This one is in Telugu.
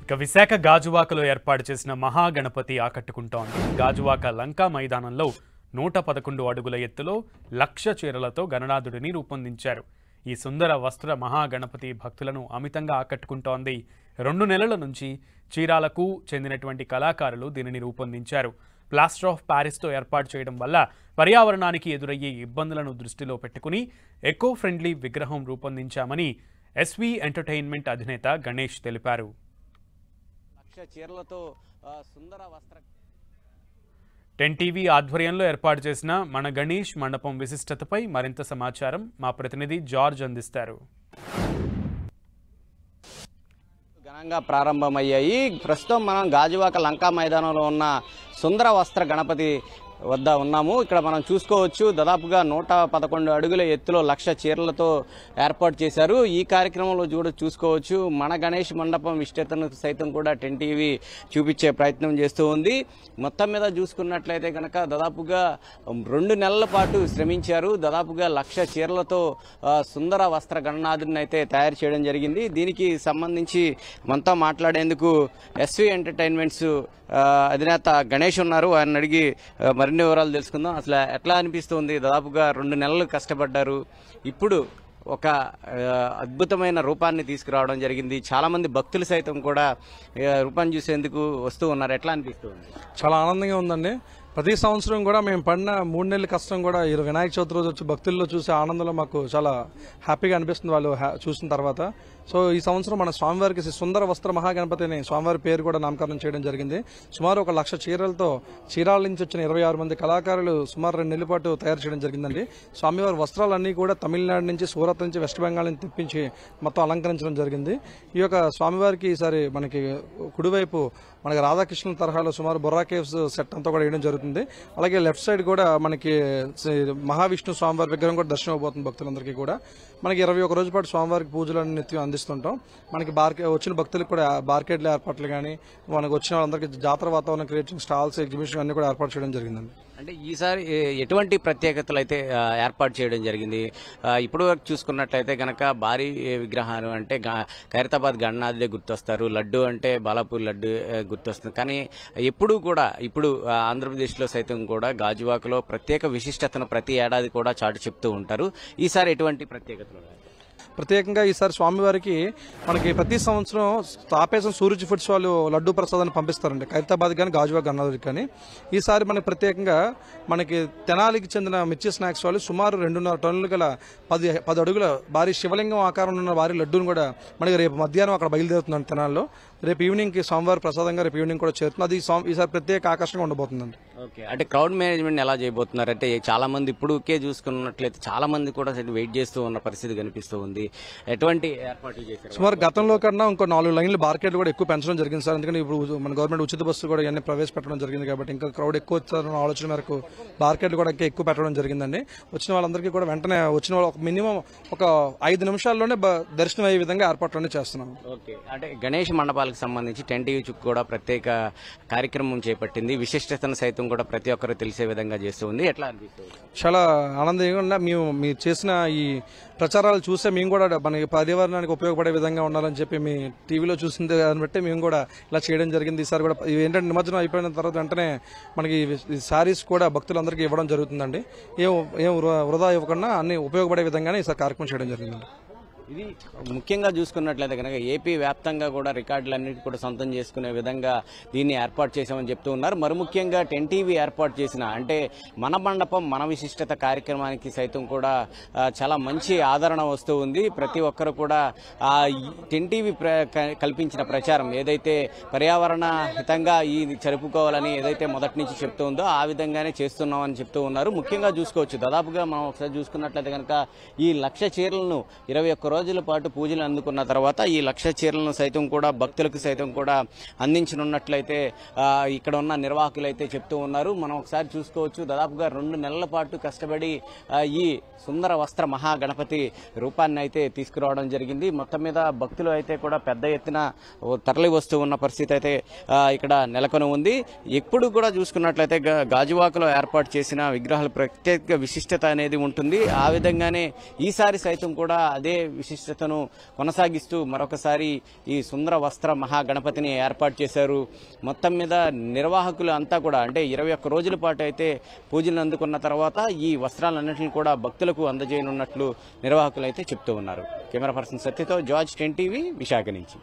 ఇక విశాఖ గాజువాకలో ఏర్పాటు చేసిన మహాగణపతి ఆకట్టుకుంటోంది. గాజువాక లంకా మైదానంలో 111 అడుగుల ఎత్తులో 1,00,000 చీరలతో గణనాథుడిని రూపొందించారు. ఈ సుందర వస్త్ర మహాగణపతి భక్తులను అమితంగా ఆకట్టుకుంటోంది. 2 నెలల నుంచి చీరాలకు చెందినటువంటి కళాకారులు దీనిని రూపొందించారు. ప్లాస్టర్ ఆఫ్ ప్యారిస్తో ఏర్పాటు చేయడం వల్ల పర్యావరణానికి ఎదురయ్యే ఇబ్బందులను దృష్టిలో పెట్టుకుని ఎకో ఫ్రెండ్లీ విగ్రహం రూపొందించామని ఎస్వి ఎంటర్టైన్మెంట్ అధినేత గణేష్ తెలిపారు. చీరలతో సుందర వస్త్ర 10 టీవీ ఆధ్వర్యంలో ఏర్పాటు చేసిన మన గణేష్ మండపం విశిష్టతపై మరింత సమాచారం మా ప్రతినిధి జార్జ్ అందిస్తారు. ఘనంగా ప్రారంభమయ్యాయి. ప్రస్తుతం మనం గాజువాక లంకా మైదానంలో ఉన్న సుందర వస్త్ర గణపతి వద్ద ఉన్నాము. ఇక్కడ మనం చూసుకోవచ్చు, దాదాపుగా 111 అడుగుల ఎత్తులో 1,00,000 చీరలతో ఏర్పాటు చేశారు. ఈ కార్యక్రమంలో చూసుకోవచ్చు, మన గణేష్ మండపం విశిష్టతను సైతం కూడా 10 టీవీ చూపించే ప్రయత్నం చేస్తూ ఉంది. మొత్తం మీద చూసుకున్నట్లయితే కనుక దాదాపుగా 2 నెలల పాటు శ్రమించారు. దాదాపుగా 1,00,000 చీరలతో సుందర వస్త్ర గణనాథుడిని అయితే తయారు చేయడం జరిగింది. దీనికి సంబంధించి మనతో మాట్లాడేందుకు ఎస్వి ఎంటర్టైన్మెంట్స్ అధినేత గణేష్ ఉన్నారు. ఆయన అడిగి మరిన్ని వివరాలు తెలుసుకుందాం. అసలు ఎట్లా అనిపిస్తుంది? దాదాపుగా 2 నెలలు కష్టపడ్డారు, ఇప్పుడు ఒక అద్భుతమైన రూపాన్ని తీసుకురావడం జరిగింది. చాలా మంది భక్తులు సైతం కూడా రూపాన్ని చూసేందుకు వస్తూ ఉన్నారు. ఎట్లా అనిపిస్తుంది? చాలా ఆనందంగా ఉందండి. ప్రతి సంవత్సరం కూడా మేము పడిన 3 నెలల కష్టం కూడా ఈ వినాయక చవితి రోజు వచ్చి భక్తుల్లో చూసే ఆనందంలో మాకు చాలా హ్యాపీగా అనిపిస్తుంది వాళ్ళు చూసిన తర్వాత. సో ఈ సంవత్సరం మన స్వామివారికి సుందర వస్త్ర మహాగణపతిని స్వామివారి పేరు కూడా నామకరణం చేయడం జరిగింది. సుమారు 1,00,000 చీరలతో చీరాల నుంచి వచ్చిన 26 మంది కళాకారులు సుమారు 2 నెలల పాటు తయారు చేయడం జరిగిందండి. స్వామివారి వస్త్రాలన్నీ కూడా తమిళనాడు నుంచి, సూరత్ నుంచి, వెస్ట్ బెంగాల్ నుంచి తెప్పించి మొత్తం అలంకరించడం జరిగింది. ఈ యొక్క స్వామివారికి ఈసారి మనకి కుడివైపు మనకి రాధాకృష్ణుల తరహాలో సుమారు బొర్రా కేవ్స్ సెట్ అంతా కూడా వేయడం జరుగుతుంది. అలాగే లెఫ్ట్ సైడ్ కూడా మనకి మహావిష్ణు స్వామివారి విగ్రహం కూడా దర్శనం అవబోతుంది భక్తులందరికీ కూడా. మనకి 21 రోజుల పాటు స్వామివారికి పూజలు నిత్యం అందిస్తుంటాం. మనకి వచ్చిన భక్తులకు కూడా బార్కెట్ల ఏర్పాట్లు కానీ, మనకు వచ్చిన వాళ్ళందరికీ జాతర వాతావరణం క్రియేటింగ్ స్టాల్స్, ఎగ్జిబిషన్ అన్ని కూడా ఏర్పాటు చేయడం జరిగిందండి. అంటే ఈసారి ఎటువంటి ప్రత్యేకతలు అయితే ఏర్పాటు చేయడం జరిగింది? ఇప్పుడు వరకు చూసుకున్నట్లయితే కనుక భారీ విగ్రహాలు అంటే ఖైరతాబాద్ గణనాథుడే గుర్తొస్తారు, లడ్డు అంటే బాలాపూర్ లడ్డు గుర్తొస్తుంది. కానీ ఎప్పుడూ కూడా ఇప్పుడు ఆంధ్రప్రదేశ్లో సైతం కూడా గాజువాకలో ప్రత్యేక విశిష్టతను ప్రతి ఏడాది కూడా చాటు చెప్తూ ఉంటారు. ఈసారి ఎటువంటి ప్రత్యేకతలు? ప్రత్యేకంగా ఈసారి స్వామివారికి మనకి ప్రతి సంవత్సరం తాపేసం సూరజ్ ఫుడ్స్ వాళ్ళు లడ్డూ ప్రసాదాన్ని పంపిస్తారండి, ఖైరతాబాద్ కానీ గాజువాక గణనాథుడికి కానీ. ఈసారి మనకి ప్రత్యేకంగా మనకి తెనాలికి చెందిన మిర్చి స్నాక్స్ వాళ్ళు సుమారు 2.5 టన్నులు గల 10 అడుగుల భారీ శివలింగం ఆకారంలో ఉన్న భారీ లడ్డూను కూడా మనకి రేపు మధ్యాహ్నం అక్కడ బయలుదేరుతుందండి తెనాల్లో. రేపు ఈవినింగ్ కి స్వామివారి ప్రసాదంగా రేపు ఈవినింగ్ కూడా చేరుతుంది. అది ఈసారి ప్రత్యేక ఆకర్షణగా ఉండబోతుందండి. ఓకే, అంటే క్రౌడ్ మేనేజ్మెంట్ ఎలా చేయబోతున్నారు? అంటే చాలా మంది ఇప్పుడుకే చూసుకున్నట్లయితే చాలా మంది కూడా వెయిట్ చేస్తూ ఉన్న పరిస్థితి కనిపిస్తూ ఉంది. ఎటువంటి ఏర్పాట్లు చేశారు? సుమారు గతంలో కన్నా ఇంకో 4 లైన్లు బార్కెట్లు కూడా ఎక్కువ పెంచడం జరిగింది సార్. ఎందుకంటే ఇప్పుడు మన గవర్నమెంట్ ఉచిత బస్సు కూడా ఇవన్నీ ప్రవేశపెట్టడం జరిగింది కాబట్టి ఇంకా క్రౌడ్ ఎక్కువ వచ్చారన్న ఆలోచన మేరకు బార్కెట్లు కూడా ఇంకా ఎక్కువ పెట్టడం జరిగిందండి. వచ్చిన వాళ్ళందరికీ కూడా వెంటనే వచ్చిన వాళ్ళు మినిమం ఒక 5 నిమిషాల్లోనే దర్శనం అయ్యే విధంగా ఏర్పాట్లన్నీ చేస్తున్నాం. ఓకే, అంటే గణేష్ మండపాలకు సంబంధించి 10 టీవీ చుక్ కూడా ప్రత్యేక కార్యక్రమం చేపట్టింది. విశిష్టతను సైతం కూడా ప్రతి ఒక్కరు తెలిసే విధంగా చేస్తూ ఉంది. ఎట్లా అనిపిస్తుంది? చాలా ఆనందంగా మీరు చేసిన ఈ ప్రచారాలు చూస్తే మేము కూడా మనకి పర్యావరణానికి ఉపయోగపడే విధంగా ఉండాలని చెప్పి మీ టీవీలో చూసింది దాన్ని బట్టి మేము కూడా ఇలా చేయడం జరిగింది. ఈసారి కూడా ఏంటంటే నిమజ్జనం అయిపోయిన తర్వాత వెంటనే మనకి శారీస్ కూడా భక్తులందరికీ ఇవ్వడం జరుగుతుందండి. ఏం వృధా ఇవ్వకుండా అన్ని ఉపయోగపడే విధంగానే ఈసారి కార్యక్రమం చేయడం జరిగిందండి. ఇది ముఖ్యంగా చూసుకున్నట్లయితే కనుక ఏపీ వ్యాప్తంగా కూడా రికార్డులన్నిటి కూడా సొంతం చేసుకునే విధంగా దీన్ని ఏర్పాటు చేశామని చెప్తూ ఉన్నారు. మరి ముఖ్యంగా 10 టీవీ ఏర్పాటు చేసిన అంటే మన మండపం మన విశిష్టత కార్యక్రమానికి సైతం కూడా చాలా మంచి ఆదరణ వస్తూ ఉంది. ప్రతి ఒక్కరు కూడా 10 టీవీ కల్పించిన ప్రచారం ఏదైతే పర్యావరణ హితంగా ఇది జరుపుకోవాలని ఏదైతే మొదటి నుంచి చెప్తూ ఉందో ఆ విధంగానే చేస్తున్నామని చెప్తూ ఉన్నారు. ముఖ్యంగా చూసుకోవచ్చు, దాదాపుగా మనం ఒకసారి చూసుకున్నట్లయితే కనుక ఈ 1,00,000 చీరలను 21 రోజుల పాటు పూజలు అందుకున్న తర్వాత ఈ 1,00,000 చీరలను సైతం కూడా భక్తులకు సైతం కూడా అందించనున్నట్లయితే ఇక్కడ ఉన్న నిర్వాహకులు అయితే చెప్తూ ఉన్నారు. మనం ఒకసారి చూసుకోవచ్చు, దాదాపుగా 2 నెలల పాటు కష్టపడి ఈ సుందర వస్త్ర మహాగణపతి రూపాన్ని అయితే తీసుకురావడం జరిగింది. మొత్తం మీద భక్తులు అయితే కూడా పెద్ద ఎత్తున తరలి వస్తూ ఉన్న పరిస్థితి అయితే ఇక్కడ నెలకొని ఉంది. ఎప్పుడు కూడా చూసుకున్నట్లయితే గాజువాకలో ఏర్పాటు చేసిన విగ్రహాల ప్రత్యేక విశిష్టత అనేది ఉంటుంది. ఆ విధంగానే ఈసారి సైతం కూడా అదే విశిష్టతను కొనసాగిస్తూ మరొకసారి ఈ సుందర వస్త్ర మహాగణపతిని ఏర్పాటు చేశారు. మొత్తం మీద నిర్వాహకులు అంతా కూడా అంటే 21 రోజుల పాటు అయితే పూజలు అందుకున్న తర్వాత ఈ వస్త్రాలన్నింటినీ కూడా భక్తులకు అందజేయనున్నట్లు నిర్వాహకులు అయితే చెప్తూ ఉన్నారు. కెమెరా పర్సన్ సత్యతో జార్జ్ 10 టీవీ విశాఖ నుంచి.